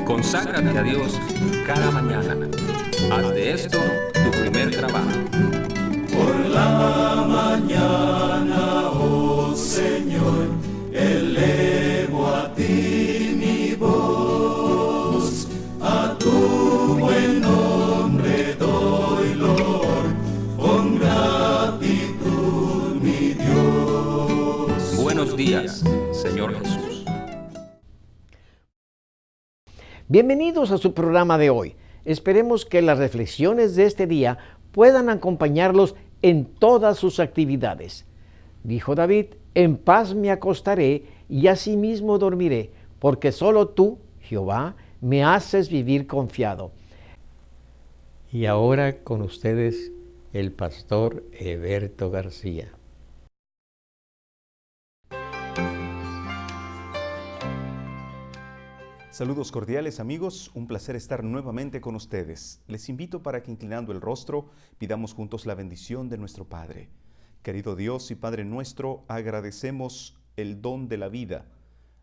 Conságrate a Dios cada mañana. Haz de esto tu primer trabajo. Por la mañana, oh Señor, elevo a ti mi voz, a tu buen nombre doy loor, con gratitud mi Dios. Buenos días, Señor Jesús. Bienvenidos a su programa de hoy. Esperemos que las reflexiones de este día puedan acompañarlos en todas sus actividades. Dijo David: en paz me acostaré y asimismo dormiré, porque solo tú, Jehová, me haces vivir confiado. Y ahora con ustedes el pastor Eberto García. Saludos cordiales amigos, un placer estar nuevamente con ustedes. Les invito para que, inclinando el rostro, pidamos juntos la bendición de nuestro Padre. Querido Dios y Padre nuestro, agradecemos el don de la vida,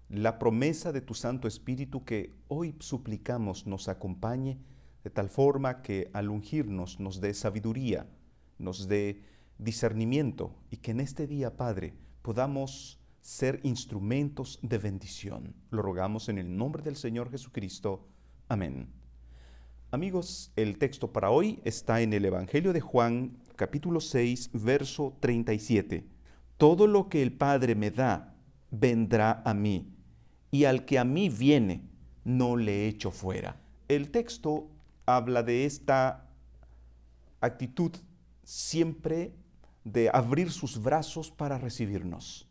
la promesa de tu Santo Espíritu que hoy suplicamos nos acompañe, de tal forma que al ungirnos nos dé sabiduría, nos dé discernimiento y que en este día, Padre, podamos ser instrumentos de bendición. Lo rogamos en el nombre del Señor Jesucristo. Amén. Amigos, el texto para hoy está en el Evangelio de Juan, capítulo 6, verso 37. Todo lo que el Padre me da, vendrá a mí, y al que a mí viene, no le echo fuera. El texto habla de esta actitud siempre de abrir sus brazos para recibirnos.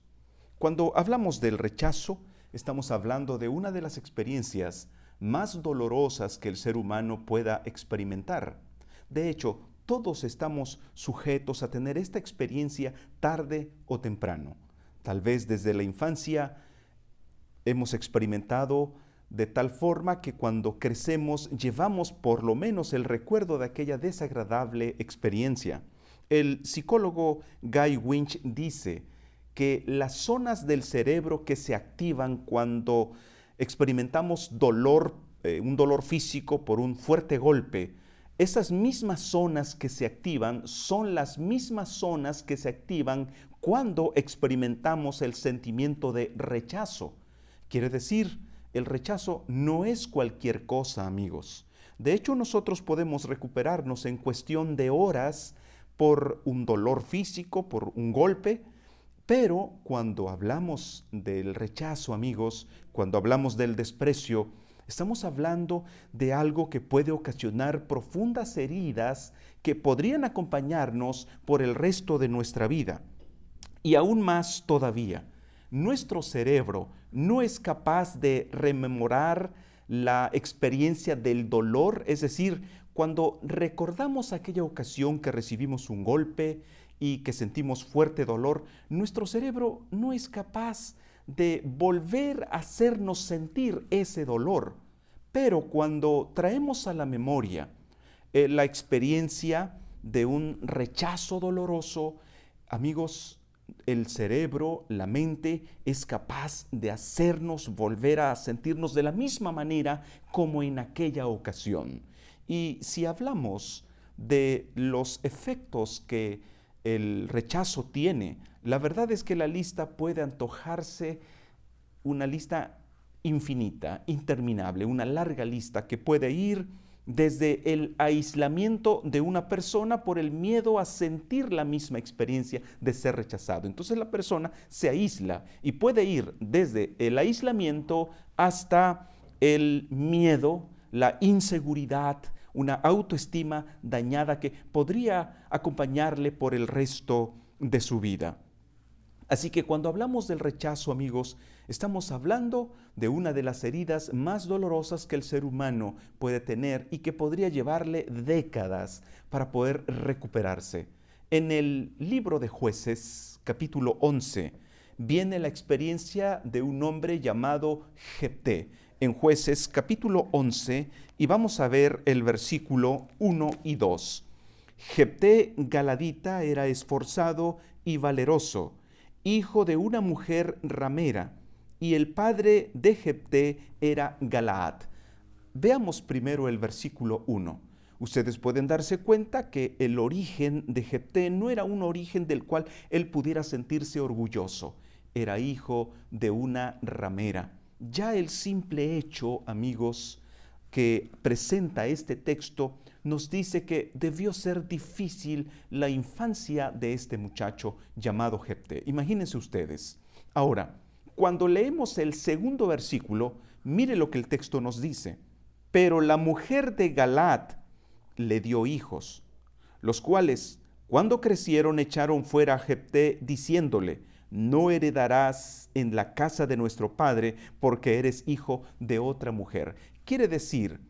Cuando hablamos del rechazo, estamos hablando de una de las experiencias más dolorosas que el ser humano pueda experimentar. De hecho, todos estamos sujetos a tener esta experiencia tarde o temprano. Tal vez desde la infancia hemos experimentado de tal forma que cuando crecemos llevamos por lo menos el recuerdo de aquella desagradable experiencia. El psicólogo Guy Winch dice que las zonas del cerebro que se activan cuando experimentamos dolor, un dolor físico por un fuerte golpe, esas mismas zonas que se activan son las mismas zonas que se activan cuando experimentamos el sentimiento de rechazo. Quiere decir, el rechazo no es cualquier cosa, amigos. De hecho, nosotros podemos recuperarnos en cuestión de horas por un dolor físico, por un golpe. Pero cuando hablamos del rechazo, amigos, cuando hablamos del desprecio, estamos hablando de algo que puede ocasionar profundas heridas que podrían acompañarnos por el resto de nuestra vida. Y aún más todavía, nuestro cerebro no es capaz de rememorar la experiencia del dolor, es decir, cuando recordamos aquella ocasión que recibimos un golpe y que sentimos fuerte dolor, nuestro cerebro no es capaz de volver a hacernos sentir ese dolor. Pero cuando traemos a la memoria la experiencia de un rechazo doloroso, amigos, el cerebro, la mente, es capaz de hacernos volver a sentirnos de la misma manera como en aquella ocasión. Y si hablamos de los efectos que el rechazo tiene, la verdad es que la lista puede antojarse una lista infinita, interminable, una larga lista que puede ir desde el aislamiento de una persona por el miedo a sentir la misma experiencia de ser rechazado. Entonces la persona se aísla y puede ir desde el aislamiento hasta el miedo, la inseguridad, una autoestima dañada que podría acompañarle por el resto de su vida. Así que cuando hablamos del rechazo, amigos, estamos hablando de una de las heridas más dolorosas que el ser humano puede tener y que podría llevarle décadas para poder recuperarse. En el libro de Jueces, capítulo 11, viene la experiencia de un hombre llamado Jefté. En Jueces, capítulo 11, y vamos a ver el versículo 1 y 2. Jefté Galadita era esforzado y valeroso, hijo de una mujer ramera, y el padre de Jefté era Galaad. veamos primero el versículo 1. Ustedes pueden darse cuenta que el origen de Jefté no era un origen del cual él pudiera sentirse orgulloso. Era hijo de una ramera. Ya el simple hecho, amigos, que presenta este texto nos dice que debió ser difícil la infancia de este muchacho llamado Jefté. Imagínense ustedes. Ahora, cuando leemos el segundo versículo, mire lo que el texto nos dice. Pero la mujer de Galaad le dio hijos, los cuales, cuando crecieron, echaron fuera a Jefté, diciéndole: no heredarás en la casa de nuestro padre, porque eres hijo de otra mujer. Quiere decir,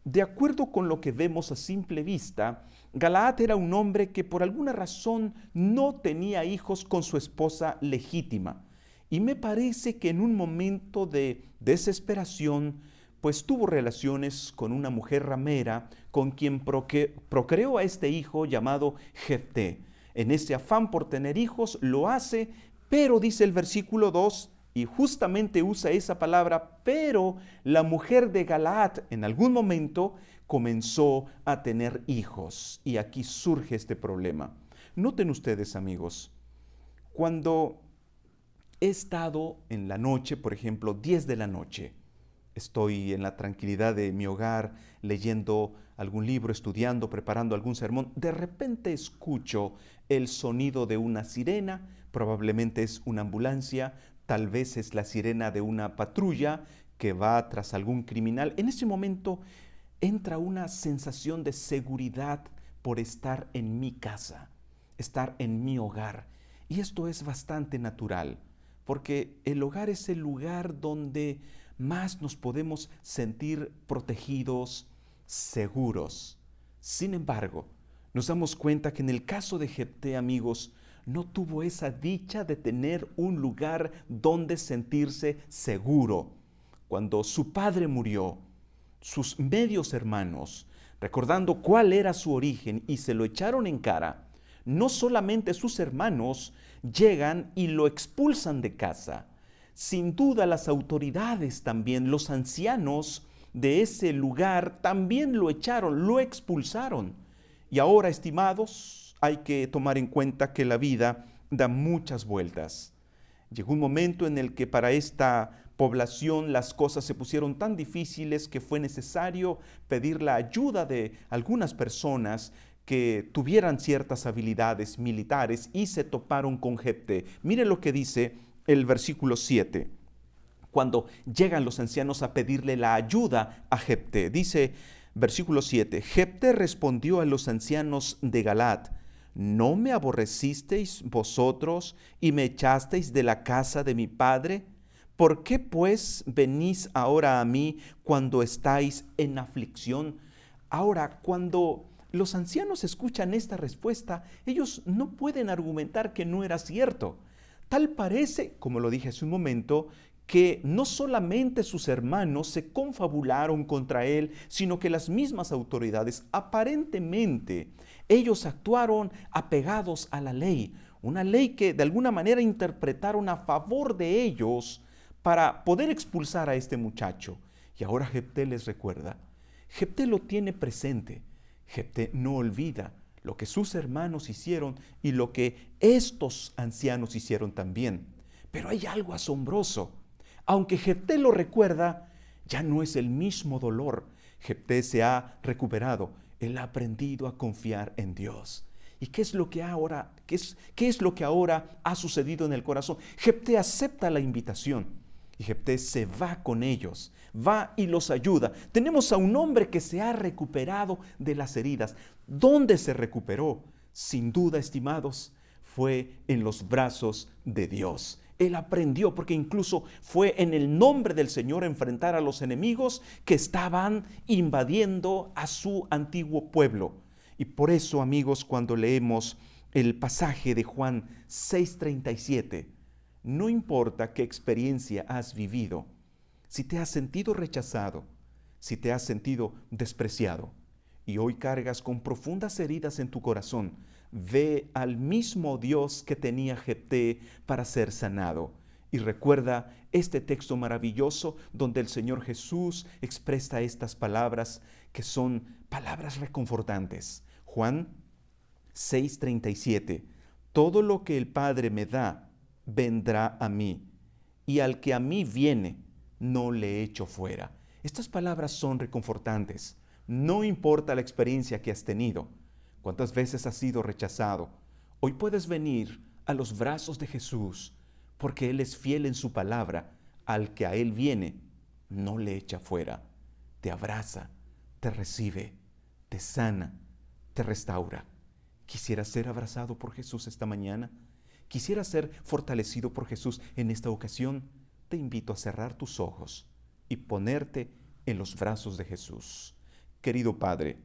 de acuerdo con lo que vemos a simple vista, Galaad era un hombre que por alguna razón no tenía hijos con su esposa legítima. Y me parece que en un momento de desesperación, pues tuvo relaciones con una mujer ramera con quien procreó a este hijo llamado Jefté. En ese afán por tener hijos lo hace, pero dice el versículo 2, y justamente usa esa palabra, pero la mujer de Galaad en algún momento comenzó a tener hijos. Y aquí surge este problema. Noten ustedes, amigos, cuando he estado en la noche, por ejemplo, 10 de la noche, estoy en la tranquilidad de mi hogar, leyendo algún libro, estudiando, preparando algún sermón, de repente escucho el sonido de una sirena, probablemente es una ambulancia, tal vez es la sirena de una patrulla que va tras algún criminal. En ese momento entra una sensación de seguridad por estar en mi casa, estar en mi hogar. Y esto es bastante natural, porque el hogar es el lugar donde más nos podemos sentir protegidos, seguros. Sin embargo, nos damos cuenta que en el caso de Jefté, amigos, no tuvo esa dicha de tener un lugar donde sentirse seguro. Cuando su padre murió, sus medios hermanos, recordando cuál era su origen y se lo echaron en cara, no solamente sus hermanos llegan y lo expulsan de casa. Sin duda las autoridades también, los ancianos de ese lugar también lo echaron, lo expulsaron. Y ahora, estimados, hay que tomar en cuenta que la vida da muchas vueltas. Llegó un momento en el que para esta población las cosas se pusieron tan difíciles que fue necesario pedir la ayuda de algunas personas que tuvieran ciertas habilidades militares y se toparon con Jefté. Mire lo que dice el versículo 7. Cuando llegan los ancianos a pedirle la ayuda a Jefté, dice versículo 7, Jefté respondió a los ancianos de Galaad: ¿no me aborrecisteis vosotros y me echasteis de la casa de mi padre? ¿Por qué pues venís ahora a mí cuando estáis en aflicción? Ahora, cuando los ancianos escuchan esta respuesta, ellos no pueden argumentar que no era cierto. Tal parece, como lo dije hace un momento, que no solamente sus hermanos se confabularon contra él, sino que las mismas autoridades, aparentemente, ellos actuaron apegados a la ley, una ley que de alguna manera interpretaron a favor de ellos para poder expulsar a este muchacho. Y ahora Jefté les recuerda, Jefté lo tiene presente, Jefté no olvida lo que sus hermanos hicieron y lo que estos ancianos hicieron también. Pero hay algo asombroso. Aunque Jefté lo recuerda, ya no es el mismo dolor. Jefté se ha recuperado. Él ha aprendido a confiar en Dios. ¿Y qué es lo que ahora ha sucedido en el corazón? Jefté acepta la invitación y Jefté se va con ellos, va y los ayuda. Tenemos a un hombre que se ha recuperado de las heridas. ¿Dónde se recuperó? Sin duda, estimados, fue en los brazos de Dios. Él aprendió, porque incluso fue en el nombre del Señor a enfrentar a los enemigos que estaban invadiendo a su antiguo pueblo. Y por eso, amigos, cuando leemos el pasaje de Juan 6:37, no importa qué experiencia has vivido, si te has sentido rechazado, si te has sentido despreciado y hoy cargas con profundas heridas en tu corazón, ve al mismo Dios que tenía Jefté para ser sanado. Y recuerda este texto maravilloso donde el Señor Jesús expresa estas palabras que son palabras reconfortantes. Juan 6:37. Todo lo que el Padre me da, vendrá a mí, y al que a mí viene, no le echo fuera. Estas palabras son reconfortantes. No importa la experiencia que has tenido, cuántas veces has sido rechazado. Hoy puedes venir a los brazos de Jesús, porque Él es fiel en su palabra. Al que a Él viene, no le echa fuera. Te abraza, te recibe, te sana, te restaura. ¿Quisieras ser abrazado por Jesús esta mañana? ¿Quisieras ser fortalecido por Jesús en esta ocasión? Te invito a cerrar tus ojos y ponerte en los brazos de Jesús. Querido Padre,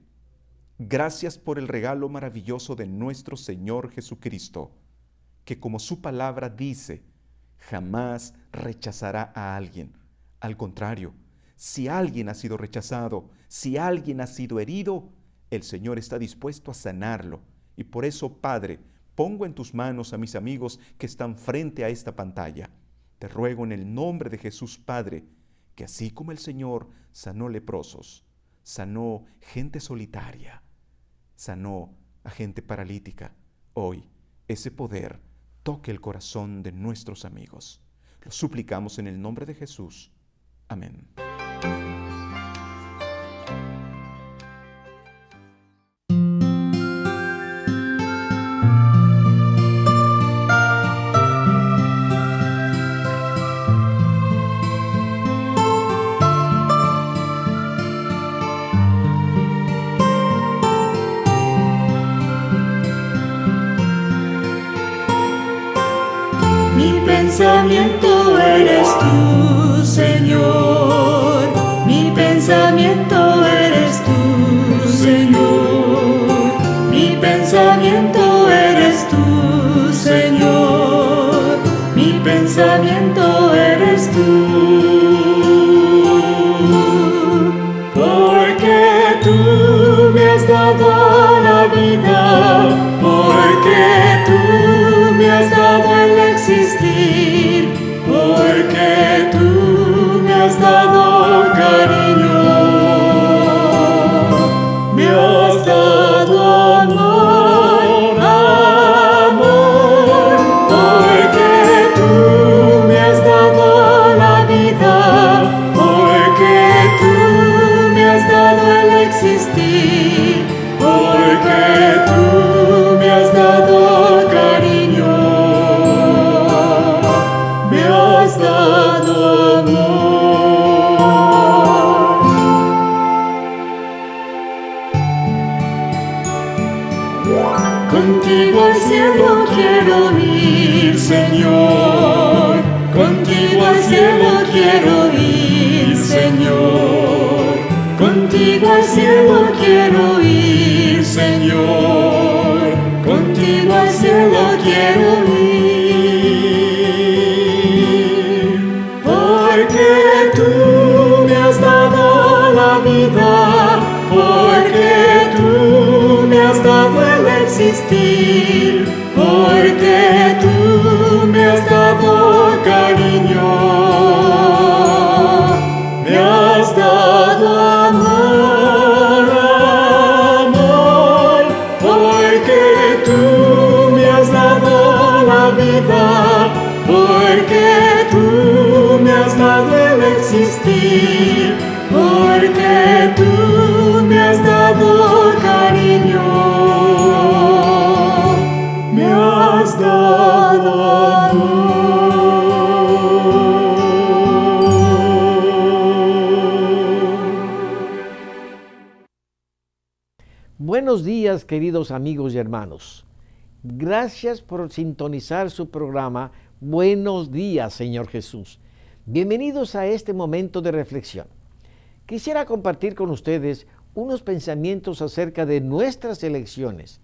gracias por el regalo maravilloso de nuestro Señor Jesucristo, que como su palabra dice, jamás rechazará a alguien. Al contrario, si alguien ha sido rechazado, si alguien ha sido herido, el Señor está dispuesto a sanarlo. Y por eso, Padre, pongo en tus manos a mis amigos que están frente a esta pantalla. Te ruego en el nombre de Jesús, Padre, que así como el Señor sanó leprosos, sanó gente solitaria, sanó a gente paralítica, hoy ese poder toque el corazón de nuestros amigos. Lo suplicamos en el nombre de Jesús. Amén. Mi pensamiento eres tú, Señor. Mi pensamiento eres tú, Señor. Mi pensamiento eres tú, Señor. Mi pensamiento eres tú. Porque tú me has dado la vida, porque tú me has dado el existir, porque tú me has dado cariño, me has dado amor, amor, porque tú me has dado la vida, porque tú me has dado el existir, porque tú me has dado cariño, me has dado amor. Contigo al cielo quiero ir, Señor. Contigo al cielo quiero ir, Señor. Contigo al cielo quiero ir, Señor. Contigo al cielo quiero ir. Porque tú me has dado la vida, porque tú me has dado el existir, porque tú me has dado cariño, me has dado amor, amor, porque tú me has dado la vida, porque tú me has dado el existir, porque tú me has dado cariño, me has dado amor. Buenos días, queridos amigos y hermanos. Gracias por sintonizar su programa Buenos días, Señor Jesús. Bienvenidos a este momento de reflexión. Quisiera compartir con ustedes unos pensamientos acerca de nuestras elecciones.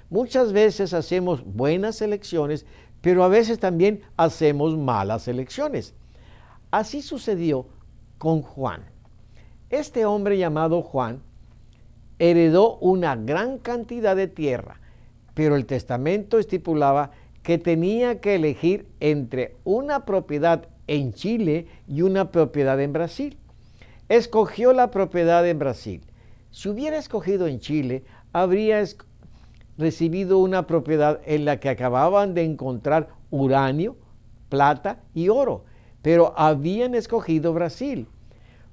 Muchas veces hacemos buenas elecciones, pero a veces también hacemos malas elecciones. Así sucedió con Juan. Este hombre llamado Juan heredó una gran cantidad de tierra, pero el testamento estipulaba que tenía que elegir entre una propiedad en Chile y una propiedad en Brasil. Escogió la propiedad en Brasil. Si hubiera escogido en Chile, habría recibido una propiedad en la que acababan de encontrar uranio, plata y oro, pero habían escogido Brasil.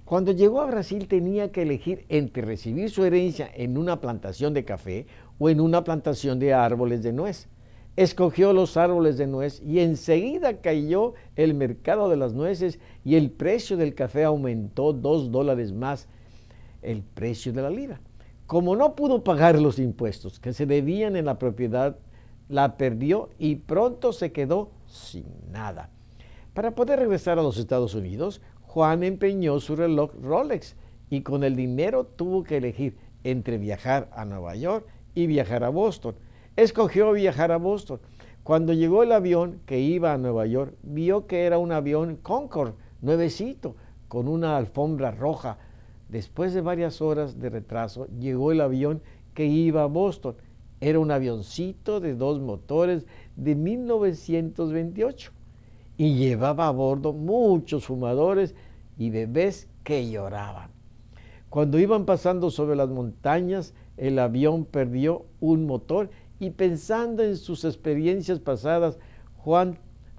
Cuando llegó a Brasil tenía que elegir entre recibir su herencia en una plantación de café o en una plantación de árboles de nuez. Escogió los árboles de nuez y enseguida cayó el mercado de las nueces y el precio del café aumentó $2 más el precio de la libra. Como no pudo pagar los impuestos que se debían en la propiedad, la perdió y pronto se quedó sin nada. Para poder regresar a los Estados Unidos, Juan empeñó su reloj Rolex y con el dinero tuvo que elegir entre viajar a Nueva York y viajar a Boston. Escogió viajar a Boston. Cuando llegó el avión que iba a Nueva York, vio que era un avión Concorde, nuevecito, con una alfombra roja. Después de varias horas de retraso, llegó el avión que iba a Boston. Era un avioncito de 2 motores de 1928 y llevaba a bordo muchos fumadores y bebés que lloraban. Cuando iban pasando sobre las montañas, el avión perdió un motor y pensando en sus experiencias pasadas, Juan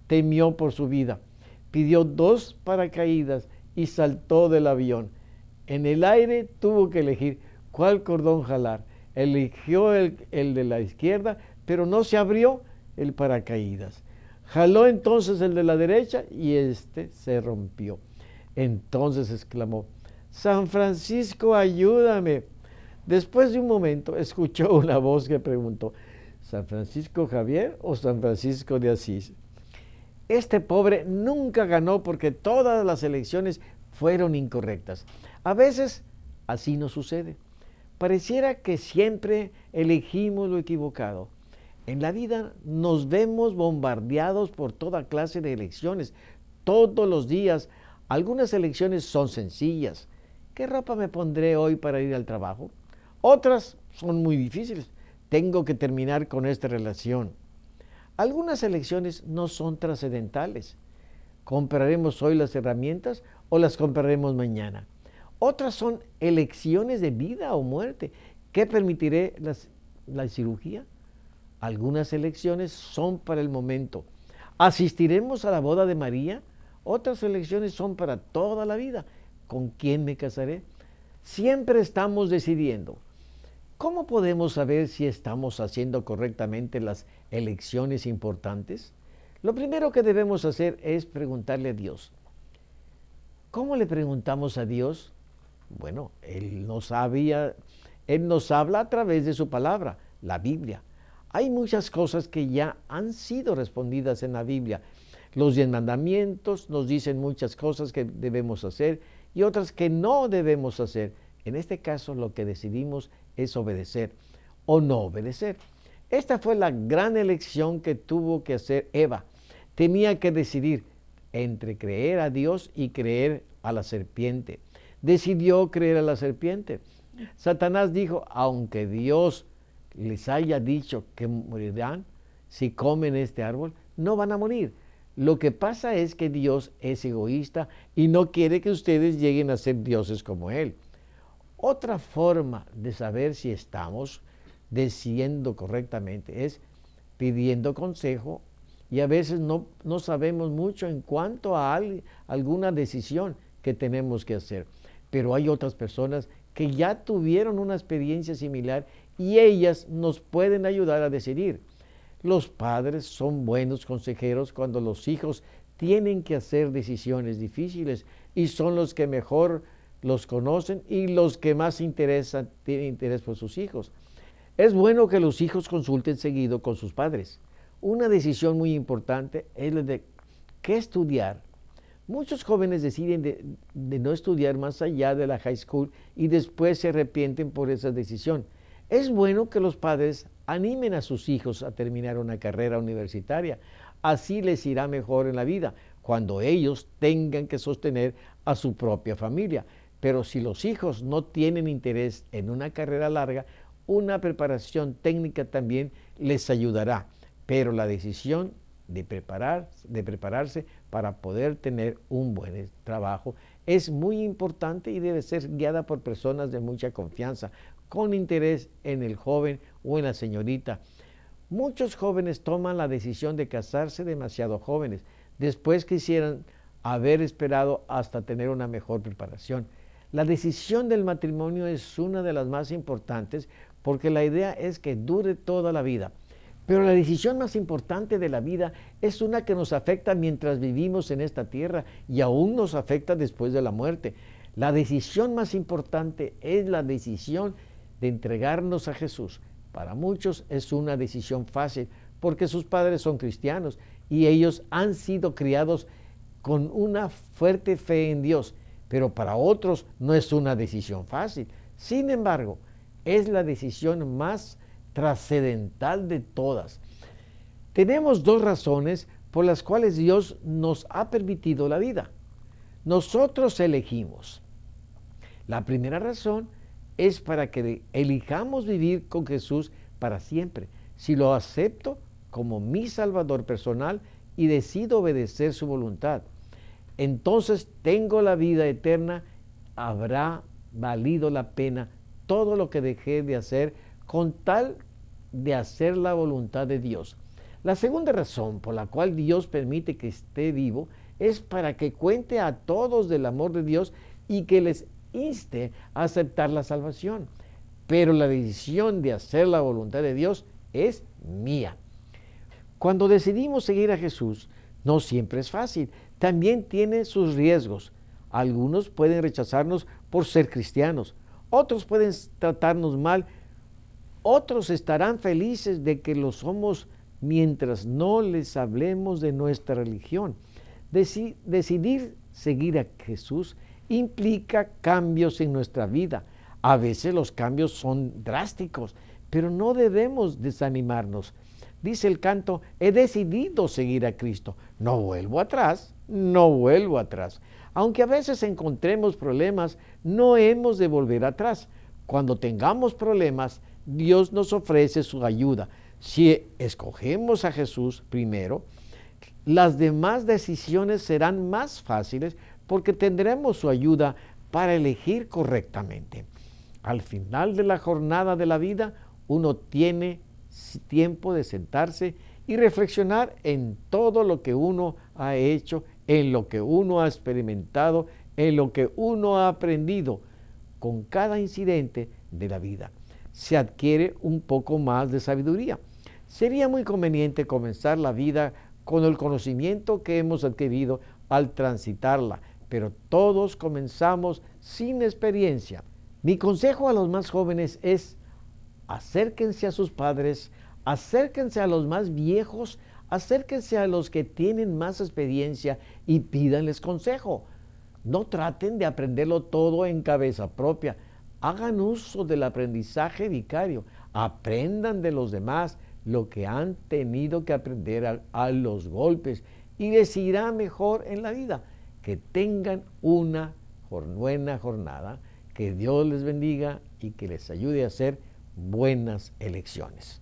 temió por su vida. Pidió 2 paracaídas y saltó del avión. En el aire tuvo que elegir cuál cordón jalar. Eligió el de la izquierda, pero no se abrió el paracaídas. Jaló entonces el de la derecha y este se rompió. Entonces exclamó: «San Francisco, ayúdame». Después de un momento escuchó una voz que preguntó: ¿San Francisco Javier o San Francisco de Asís? Este pobre nunca ganó porque todas las elecciones fueron incorrectas. A veces así nos sucede. Pareciera que siempre elegimos lo equivocado. En la vida nos vemos bombardeados por toda clase de elecciones. Todos los días, algunas elecciones son sencillas. ¿Qué ropa me pondré hoy para ir al trabajo? Otras son muy difíciles. Tengo que terminar con esta relación. Algunas elecciones no son trascendentales. ¿Compraremos hoy las herramientas o las compraremos mañana? Otras son elecciones de vida o muerte. ¿Qué permitiré la cirugía? Algunas elecciones son para el momento. ¿Asistiremos a la boda de María? Otras elecciones son para toda la vida. ¿Con quién me casaré? Siempre estamos decidiendo. ¿Cómo podemos saber si estamos haciendo correctamente las elecciones importantes? Lo primero que debemos hacer es preguntarle a Dios. ¿Cómo le preguntamos a Dios? Bueno, Él nos habla a través de su palabra, la Biblia. Hay muchas cosas que ya han sido respondidas en la Biblia. Los 10 mandamientos nos dicen muchas cosas que debemos hacer y otras que no debemos hacer. En este caso, lo que decidimos es obedecer o no obedecer. Esta fue la gran elección que tuvo que hacer Eva. Tenía que decidir entre creer a Dios y creer a la serpiente. Decidió creer a la serpiente. Satanás dijo: aunque Dios les haya dicho que morirán si comen este árbol, no van a morir. Lo que pasa es que Dios es egoísta y no quiere que ustedes lleguen a ser dioses como Él. Otra forma de saber si estamos decidiendo correctamente es pidiendo consejo, y a veces no sabemos mucho en cuanto a alguna decisión que tenemos que hacer. Pero hay otras personas que ya tuvieron una experiencia similar y ellas nos pueden ayudar a decidir. Los padres son buenos consejeros cuando los hijos tienen que hacer decisiones difíciles y son los que mejor los conocen y los que más tienen interés por sus hijos. Es bueno que los hijos consulten seguido con sus padres. Una decisión muy importante es la de qué estudiar. Muchos jóvenes deciden de no estudiar más allá de la high school y después se arrepienten por esa decisión. Es bueno que los padres animen a sus hijos a terminar una carrera universitaria. Así les irá mejor en la vida cuando ellos tengan que sostener a su propia familia. Pero si los hijos no tienen interés en una carrera larga, una preparación técnica también les ayudará. pero la decisión de prepararse para poder tener un buen trabajo es muy importante y debe ser guiada por personas de mucha confianza, con interés en el joven o en la señorita. Muchos jóvenes toman la decisión de casarse demasiado jóvenes, después quisieran haber esperado hasta tener una mejor preparación. La decisión del matrimonio es una de las más importantes porque la idea es que dure toda la vida. Pero la decisión más importante de la vida es una que nos afecta mientras vivimos en esta tierra y aún nos afecta después de la muerte. La decisión más importante es la decisión de entregarnos a Jesús. Para muchos es una decisión fácil porque sus padres son cristianos y ellos han sido criados con una fuerte fe en Dios, pero para otros no es una decisión fácil. Sin embargo, es la decisión más trascendental de todas. Tenemos dos razones por las cuales Dios nos ha permitido la vida. Nosotros elegimos. La primera razón es para que elijamos vivir con Jesús para siempre. Si lo acepto como mi Salvador personal y decido obedecer su voluntad, entonces tengo la vida eterna. Habrá valido la pena todo lo que dejé de hacer con tal de hacer la voluntad de Dios. La segunda razón por la cual Dios permite que esté vivo es para que cuente a todos del amor de Dios y que les inste a aceptar la salvación. Pero la decisión de hacer la voluntad de Dios es mía. Cuando decidimos seguir a Jesús, no siempre es fácil. También tiene sus riesgos. Algunos pueden rechazarnos por ser cristianos. Otros pueden tratarnos mal. Otros estarán felices de que lo somos mientras no les hablemos de nuestra religión. Decidir seguir a Jesús implica cambios en nuestra vida. A veces los cambios son drásticos, pero no debemos desanimarnos. Dice el canto, he decidido seguir a Cristo. No vuelvo atrás, no vuelvo atrás. Aunque a veces encontremos problemas, no hemos de volver atrás. Cuando tengamos problemas, Dios nos ofrece su ayuda. Si escogemos a Jesús primero, las demás decisiones serán más fáciles porque tendremos su ayuda para elegir correctamente. Al final de la jornada de la vida, uno tiene tiempo de sentarse y reflexionar en todo lo que uno ha hecho, en lo que uno ha experimentado, en lo que uno ha aprendido. Con cada incidente de la vida se adquiere un poco más de sabiduría. Sería muy conveniente comenzar la vida con el conocimiento que hemos adquirido al transitarla, pero todos comenzamos sin experiencia. Mi consejo a los más jóvenes es: acérquense a sus padres, acérquense a los más viejos, acérquense a los que tienen más experiencia y pídanles consejo. No traten de aprenderlo todo en cabeza propia. Hagan uso del aprendizaje vicario. Aprendan de los demás lo que han tenido que aprender a los golpes y les irá mejor en la vida. Que tengan una buena jornada. Que Dios les bendiga y que les ayude a hacer buenas elecciones.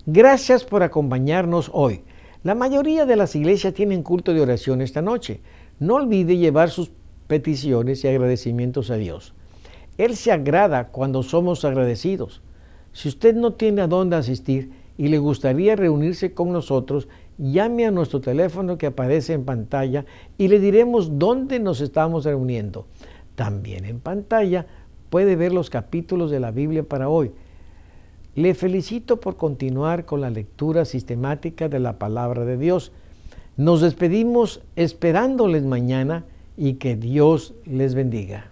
Gracias por acompañarnos hoy. La mayoría de las iglesias tienen culto de oración esta noche. No olvide llevar sus peticiones y agradecimientos a Dios. Él se agrada cuando somos agradecidos. Si usted no tiene a dónde asistir y le gustaría reunirse con nosotros, llame a nuestro teléfono que aparece en pantalla y le diremos dónde nos estamos reuniendo. También en pantalla puede ver los capítulos de la Biblia para hoy. Le felicito por continuar con la lectura sistemática de la palabra de Dios. Nos despedimos esperándoles mañana y que Dios les bendiga.